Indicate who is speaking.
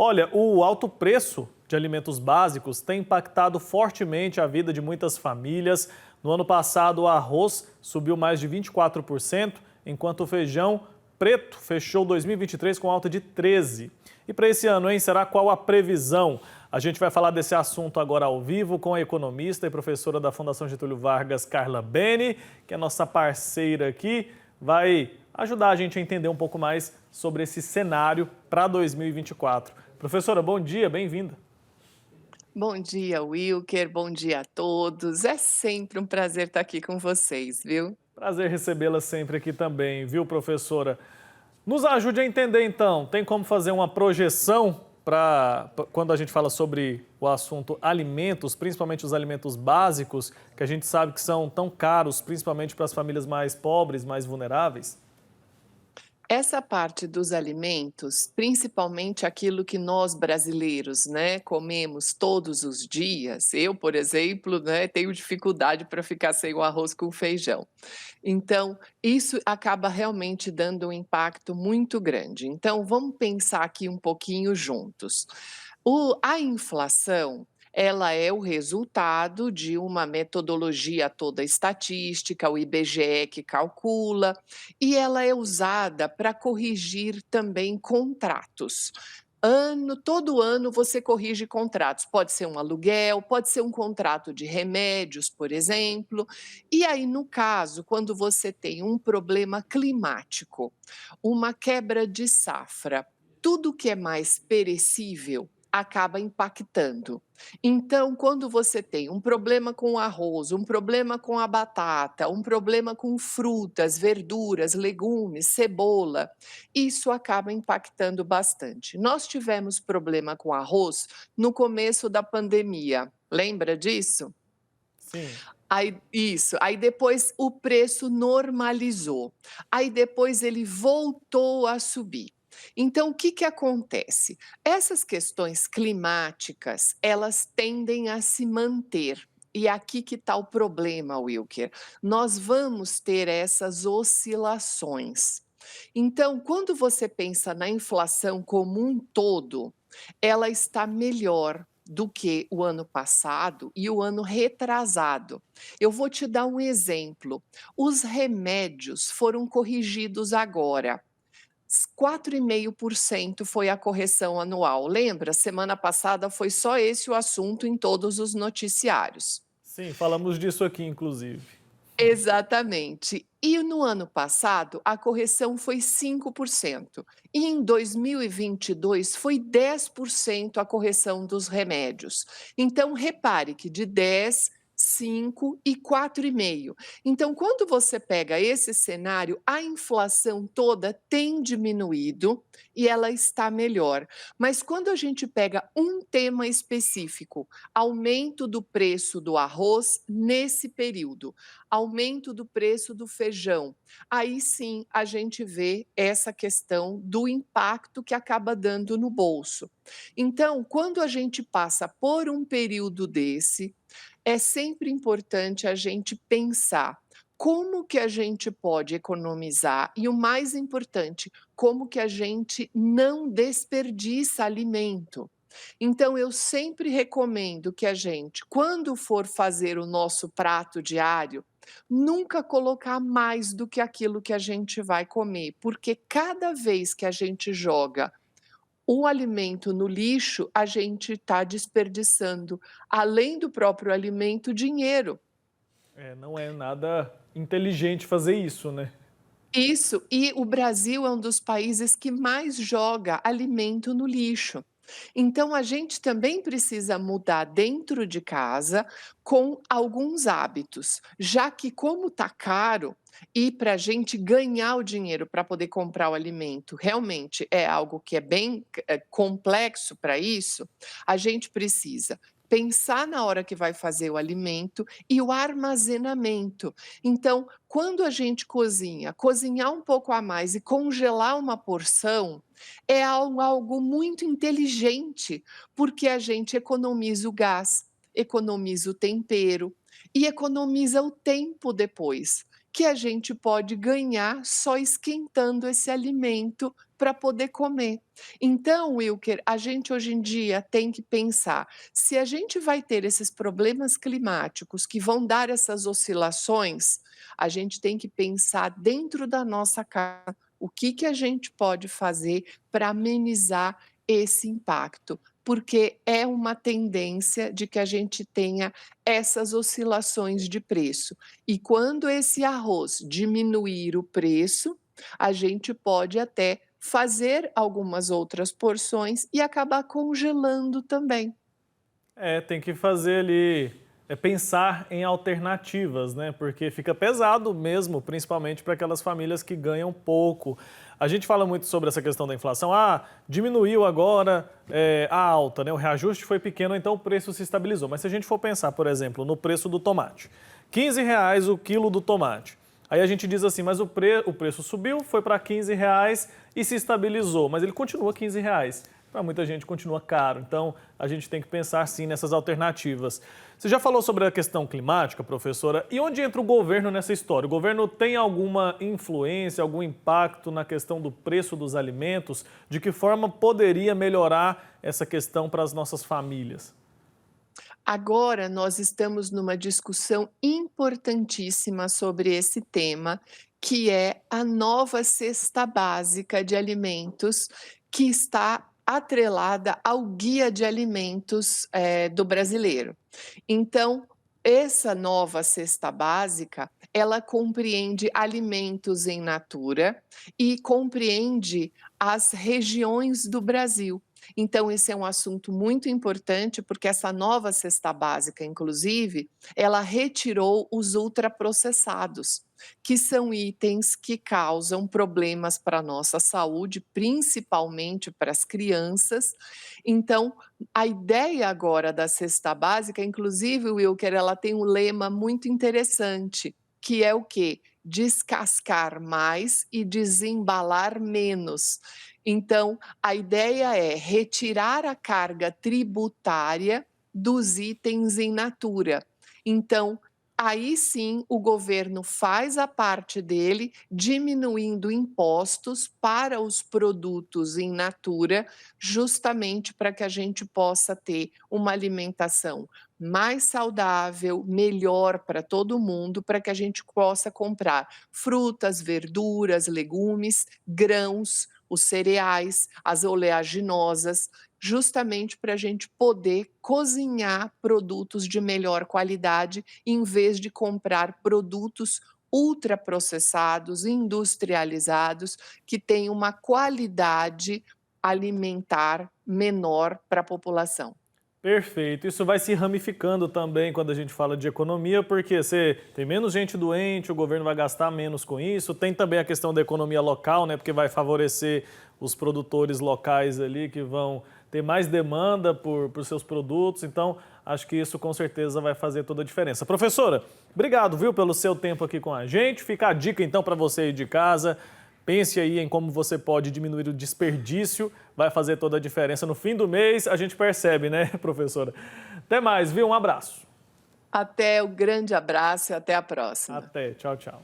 Speaker 1: Olha, o alto preço de alimentos básicos tem impactado fortemente a vida de muitas famílias. No ano passado, o arroz subiu mais de 24%, enquanto o feijão preto fechou 2023 com alta de 13%. E para esse ano, hein, será qual a previsão? A gente vai falar desse assunto agora ao vivo com a economista e professora da Fundação Getúlio Vargas, Carla Beni, que é nossa parceira aqui, vai ajudar a gente a entender um pouco mais sobre esse cenário para 2024. Professora, bom dia, bem-vinda.
Speaker 2: Bom dia, Wilker. Bom dia a todos. É sempre um prazer estar aqui com vocês, viu?
Speaker 1: Prazer recebê-la sempre aqui também, viu, professora? Nos ajude a entender, então, tem como fazer uma projeção para quando a gente fala sobre o assunto alimentos, principalmente os alimentos básicos, que a gente sabe que são tão caros, principalmente para as famílias mais pobres, mais vulneráveis?
Speaker 2: Essa parte dos alimentos, principalmente aquilo que nós brasileiros, né, comemos todos os dias. Eu, por exemplo, né, tenho dificuldade para ficar sem o arroz com feijão. Então, isso acaba realmente dando um impacto muito grande. Então, vamos pensar aqui um pouquinho juntos. A inflação, ela é o resultado de uma metodologia toda estatística, o IBGE que calcula, e ela é usada para corrigir também contratos. Todo ano você corrige contratos, pode ser um aluguel, pode ser um contrato de remédios, por exemplo. E aí, no caso, quando você tem um problema climático, uma quebra de safra, tudo que é mais perecível acaba impactando. Então, quando você tem um problema com o arroz, um problema com a batata, um problema com frutas, verduras, legumes, cebola, isso acaba impactando bastante. Nós tivemos problema com arroz no começo da pandemia, lembra disso?
Speaker 1: Sim.
Speaker 2: Aí depois o preço normalizou, aí depois ele voltou a subir. Então o que que acontece? Essas questões climáticas, elas tendem a se manter. E aqui que está o problema, Wilker. Nós vamos ter essas oscilações. Então, quando você pensa na inflação como um todo, ela está melhor do que o ano passado e o ano retrasado. Eu vou te dar um exemplo. Os remédios foram corrigidos agora. 4,5% foi a correção anual. Lembra? Semana passada foi só esse o assunto em todos os noticiários.
Speaker 1: Sim, falamos disso aqui, inclusive.
Speaker 2: Exatamente. E no ano passado, a correção foi 5%. E em 2022 foi 10% a correção dos remédios. Então, repare que de 10, 5 e 4,5. Então, quando você pega esse cenário, a inflação toda tem diminuído e ela está melhor. Mas quando a gente pega um tema específico, aumento do preço do arroz nesse período, aumento do preço do feijão, aí sim a gente vê essa questão do impacto que acaba dando no bolso. Então, quando a gente passa por um período desse, é sempre importante a gente pensar como que a gente pode economizar e o mais importante, como que a gente não desperdiça alimento. Então eu sempre recomendo que a gente, quando for fazer o nosso prato diário, nunca colocar mais do que aquilo que a gente vai comer, porque cada vez que a gente joga o alimento no lixo, a gente está desperdiçando, além do próprio alimento, dinheiro.
Speaker 1: É, não é nada inteligente fazer isso, né?
Speaker 2: Isso, e o Brasil é um dos países que mais joga alimento no lixo. Então a gente também precisa mudar dentro de casa com alguns hábitos, já que como está caro e para a gente ganhar o dinheiro para poder comprar o alimento realmente é algo que é bem complexo para isso, a gente precisa pensar na hora que vai fazer o alimento e o armazenamento. Então, quando a gente cozinha, cozinhar um pouco a mais e congelar uma porção é algo muito inteligente, porque a gente economiza o gás, economiza o tempero e economiza o tempo depois. que a gente pode ganhar só esquentando esse alimento para poder comer. Então, Wilker, a gente hoje em dia tem que pensar, se a gente vai ter esses problemas climáticos que vão dar essas oscilações, a gente tem que pensar dentro da nossa casa o que que a gente pode fazer para amenizar esse impacto, porque é uma tendência de que a gente tenha essas oscilações de preço. E quando esse arroz diminuir o preço, a gente pode até fazer algumas outras porções e acabar congelando também.
Speaker 1: Tem que fazer ali, pensar em alternativas, né? Porque fica pesado mesmo, principalmente para aquelas famílias que ganham pouco. A gente fala muito sobre essa questão da inflação. Diminuiu agora a alta, né? O reajuste foi pequeno, então o preço se estabilizou. Mas se a gente for pensar, por exemplo, no preço do tomate, R$ 15 o quilo do tomate. Aí a gente diz assim, mas o preço subiu, foi para R$ 15 e se estabilizou, mas ele continua R$ 15. Para muita gente continua caro, então a gente tem que pensar sim nessas alternativas. Você já falou sobre a questão climática, professora, e onde entra o governo nessa história? O governo tem alguma influência, algum impacto na questão do preço dos alimentos? De que forma poderia melhorar essa questão para as nossas famílias?
Speaker 2: Agora nós estamos numa discussão importantíssima sobre esse tema, que é a nova cesta básica de alimentos, que está atrelada ao guia de alimentos, do brasileiro. Então, essa nova cesta básica, ela compreende alimentos em natura e compreende as regiões do Brasil. Então esse é um assunto muito importante, porque essa nova cesta básica, inclusive, ela retirou os ultraprocessados, que são itens que causam problemas para a nossa saúde, principalmente para as crianças. Então, a ideia agora da cesta básica, inclusive, Wilker, ela tem um lema muito interessante, que é o quê? Descascar mais e desembalar menos. Então, a ideia é retirar a carga tributária dos itens in natura. Então, aí sim o governo faz a parte dele, diminuindo impostos para os produtos in natura, justamente para que a gente possa ter uma alimentação mais saudável, melhor para todo mundo, para que a gente possa comprar frutas, verduras, legumes, grãos, os cereais, as oleaginosas, justamente para a gente poder cozinhar produtos de melhor qualidade, em vez de comprar produtos ultraprocessados, industrializados, que têm uma qualidade alimentar menor para a população.
Speaker 1: Perfeito. Isso vai se ramificando também quando a gente fala de economia, porque você tem menos gente doente, o governo vai gastar menos com isso. Tem também a questão da economia local, né? Porque vai favorecer os produtores locais ali que vão ter mais demanda por seus produtos. Então, acho que isso com certeza vai fazer toda a diferença. Professora, obrigado, viu, pelo seu tempo aqui com a gente. Fica a dica então para você aí de casa. Pense aí em como você pode diminuir o desperdício, vai fazer toda a diferença. No fim do mês, a gente percebe, né, professora? Até mais, viu? Um abraço.
Speaker 2: Até o grande abraço e até a próxima.
Speaker 1: Até, tchau, tchau.